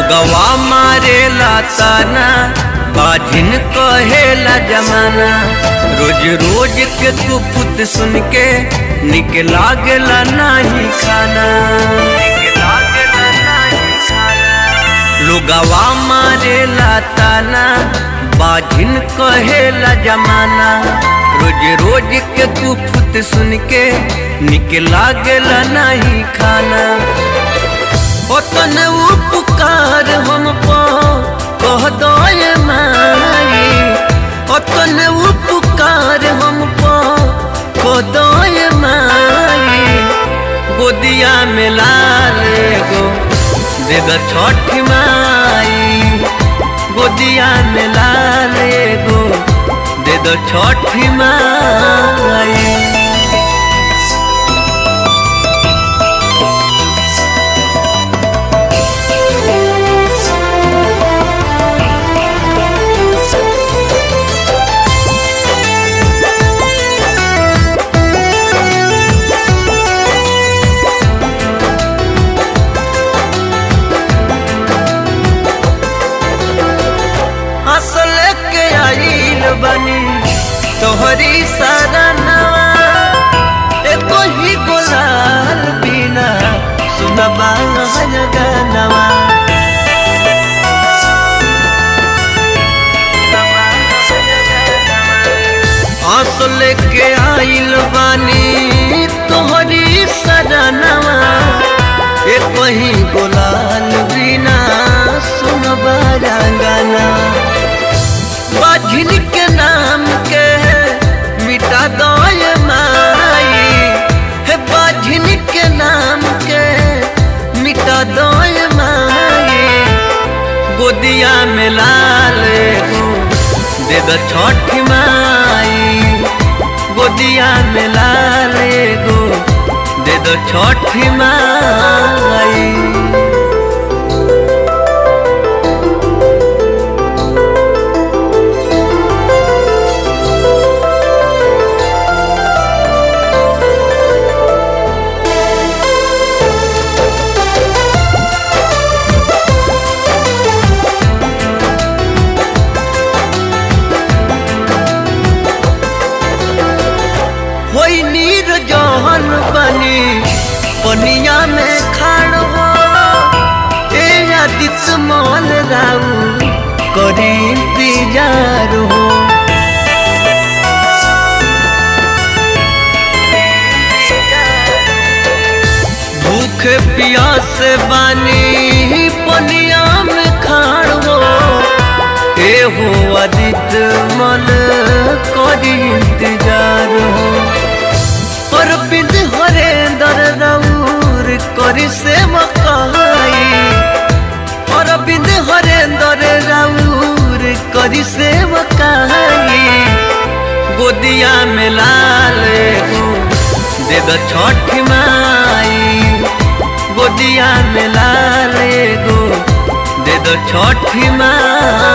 लोगवा मारेला ताना बाजिन कहेला जमाना। रोज रोज के तू पुत सुन के निक लागेला नहीं खाना। लोगवा मारेला ताना बाजिन कहेला जमाना। रोज रोज के तू पुत सुन के निक लागेला नहीं खाना। ओतन उपकार हम कह दो माई, ओतन उपकार हम कह दो माई। गोदिया में लाल गो दे दो छठी माई, गोदिया में लाल गो दे दो छठी माई। बनी तोहरी सरनवा एको ही गुलाल बिना सुनबा गनवा। आस लेके आइल बानी तोहरी सरनवा एको ही गुलाल बिना सुनबा गनवा। बाजिन के नाम के मिटा दो माई, है बाजिन के नाम के मिटा दो माई। गोदिया में लाल गो दे दो छठी माई, गोदिया में लाल गो दे दो छठी माई। होई नीर जहन बनी पनिया में खाड़ हो, ए आदित मोल राऊ करी इंतजार हो। भूखे प्यास बानी पनिया में खाड़ हो, ए हो आदित मोल करी इंतजार हो। और बिद हरे दर राउर करी से मकाई, और बिद हरे दर राउर करी से मकाई। गोदिया में लाल गो दे दो छठी माई, गोदिया में लाल गो दे दो छठी माई।